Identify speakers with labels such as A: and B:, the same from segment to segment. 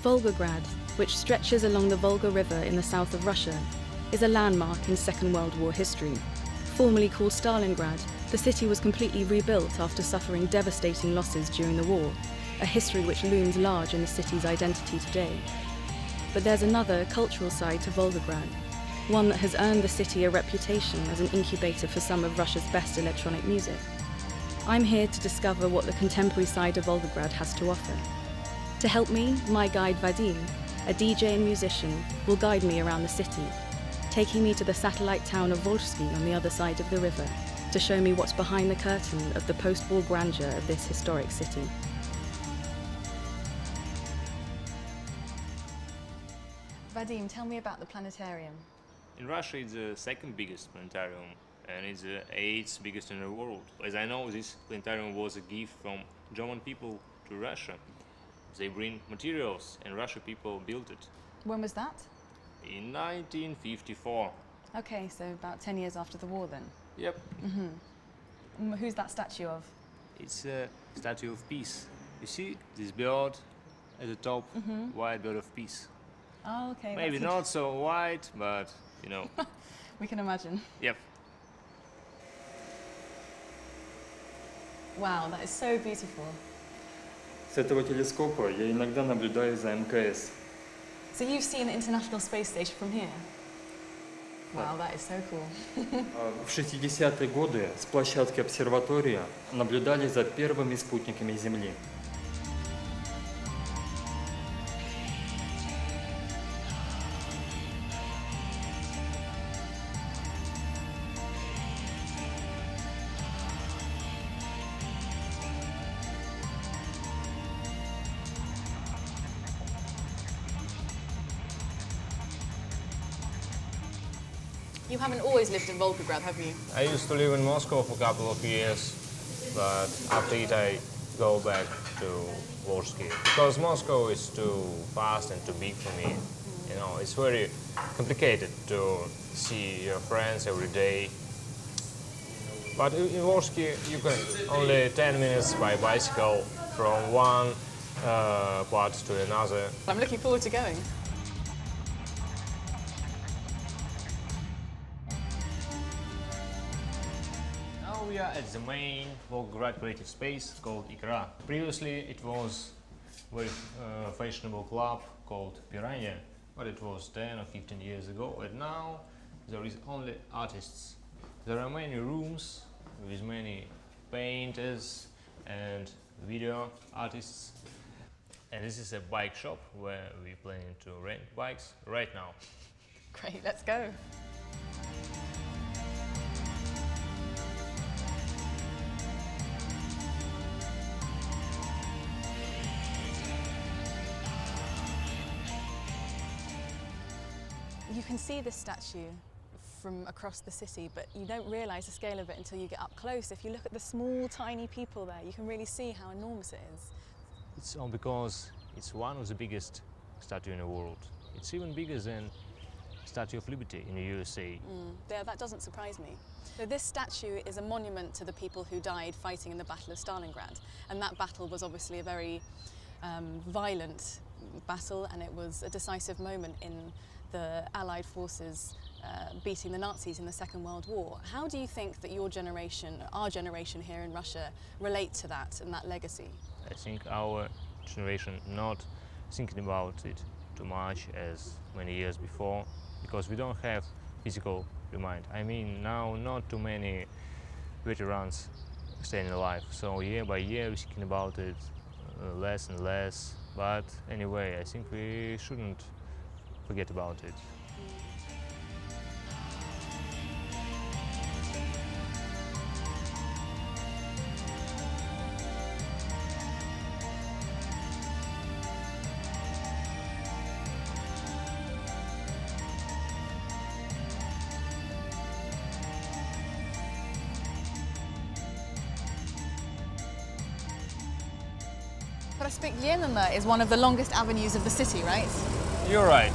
A: Volgograd, which stretches along the Volga River in the south of Russia, is a landmark in Second World War history. Formerly called Stalingrad, the city was completely rebuilt after suffering devastating losses during the war, a history which looms large in the city's identity today. But there's another cultural side to Volgograd, one that has earned the city a reputation as an incubator for some of Russia's best electronic music. I'm here to discover what the contemporary side of Volgograd has to offer. To help me, my guide Vadim, a DJ and musician, will guide me around the city, taking me to the satellite town of Volzhsky on the other side of the river, to show me what's behind the curtain of the post-war grandeur of this historic city. Vadim, tell me about the planetarium.
B: In Russia, it's the second biggest planetarium, and it's the 8th biggest in the world. As I know, this planetarium was a gift from German people to Russia. They bring materials, and Russian people built it.
A: When was that?
B: In 1954.
A: Okay, so about 10 years after the war then.
B: Yep.
A: Who's that statue of?
B: It's a statue of peace. You see this bird at the top, white bird of peace.
A: Oh, okay.
B: Maybe not so white, but you know.
A: We can imagine.
B: Yep.
A: Wow, that is so beautiful.
C: С этого телескопа я иногда наблюдаю за МКС.
A: So you've seen the International Space Station from here? Wow, that is so cool.
C: В 60-е годы с площадки обсерватории наблюдали за первыми спутниками Земли.
A: You haven't always lived in Volgograd, have you?
B: I used to live in Moscow for a couple of years, but after it I go back to Volzhsky. Because Moscow is too fast and too big for me. You know, it's very complicated to see your friends every day. But in Volzhsky you can only 10 minutes by bicycle from one part to another.
A: I'm looking forward to going.
B: We are at the main Volgograd creative space called Ikra. Previously it was a very fashionable club called Piranha, but it was 10 or 15 years ago, and now there is only artists. There are many rooms with many painters and video artists, and this is a bike shop where we're planning to rent bikes right now.
A: Great, let's go. You can see this statue from across the city, but you don't realise the scale of it until you get up close. If you look at the small, tiny people there, you can really see how enormous it is.
B: It's all because it's one of the biggest statues in the world. It's even bigger than Statue of Liberty in the USA.
A: Yeah, that doesn't surprise me. So this statue is a monument to the people who died fighting in the Battle of Stalingrad. And that battle was obviously a very violent battle, and it was a decisive moment in the Allied forces beating the Nazis in the Second World War. How do you think that your generation, our generation here in Russia, relate to that and that legacy?
B: I think our generation not thinking about it too much as many years before, because we don't have physical remind. I mean, now not too many veterans staying alive, so year by year we're thinking about it less and less. But anyway, I think we shouldn't forget about it.
A: Prospect Lenina is one of the longest avenues of the city, right?
B: You're right.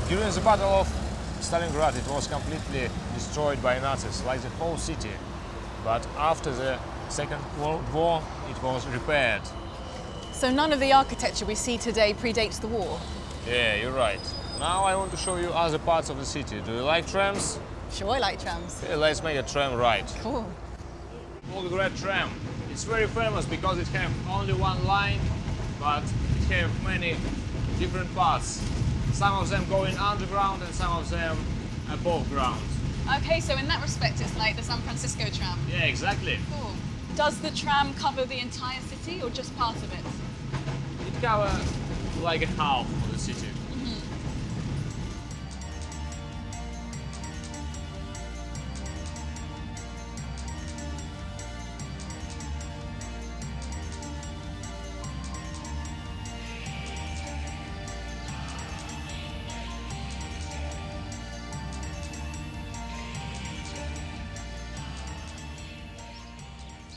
B: During the Battle of Stalingrad, it was completely destroyed by Nazis, like the whole city. But after the Second World War, it was repaired.
D: So none of the architecture we see today predates the war?
B: Yeah, you're right. Now I want to show you other parts of the city. Do you like trams?
D: Sure, I like trams.
B: Yeah, let's make a tram ride.
D: Cool.
B: Volgograd tram. It's very famous because it has only one line, but it has many different parts. Some of them going underground and some of them above ground.
D: Okay, so in that respect, it's like the San Francisco tram.
B: Yeah, exactly.
D: Cool. Does the tram cover the entire city or just part of it?
B: It covers like a half of the city.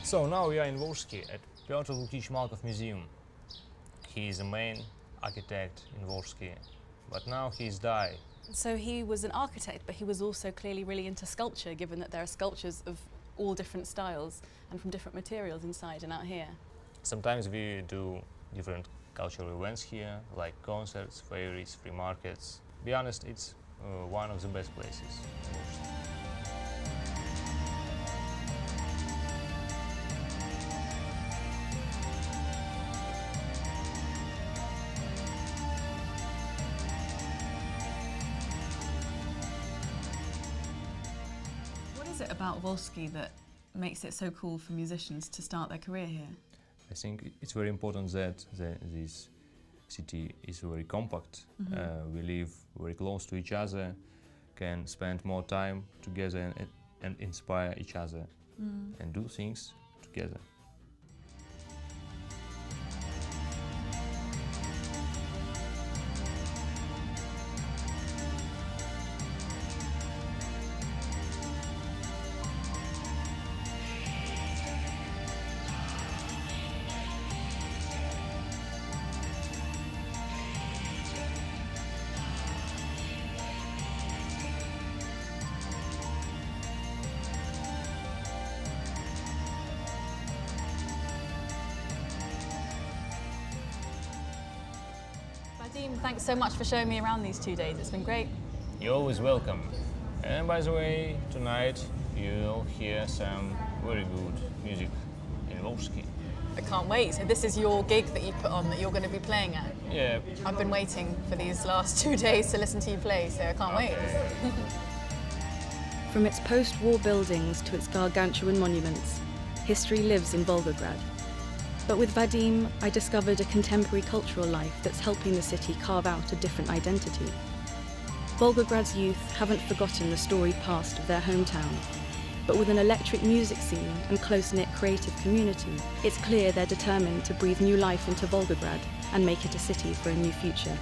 B: So now we are in Volzhsky at Piotr Lukich Malkov Museum. He is the main architect in Volzhsky, but now he's died.
A: So he was an architect, but he was also clearly really into sculpture, given that there are sculptures of all different styles and from different materials inside and out here.
B: Sometimes we do different cultural events here, like concerts, fairs, free markets. To be honest, it's one of the best places in Volzhsky.
A: What is it about Volzhsky that makes it so cool for musicians to start their career here?
B: I think it's very important that this city is very compact. We live very close to each other, can spend more time together and inspire each other and do things together.
D: Vadim, thanks so much for showing me around these 2 days. It's been great.
B: You're always welcome. And by the way, tonight you'll hear some very good music in Volzhsky.
D: I can't wait. So this is your gig that you put on that you're going to be playing at?
B: Yeah.
D: I've been waiting for these last 2 days to listen to you play, so I can't wait.
A: From its post-war buildings to its gargantuan monuments, history lives in Volgograd. But with Vadim, I discovered a contemporary cultural life that's helping the city carve out a different identity. Volgograd's youth haven't forgotten the storied past of their hometown, but with an electric music scene and close-knit creative community, it's clear they're determined to breathe new life into Volgograd and make it a city for a new future.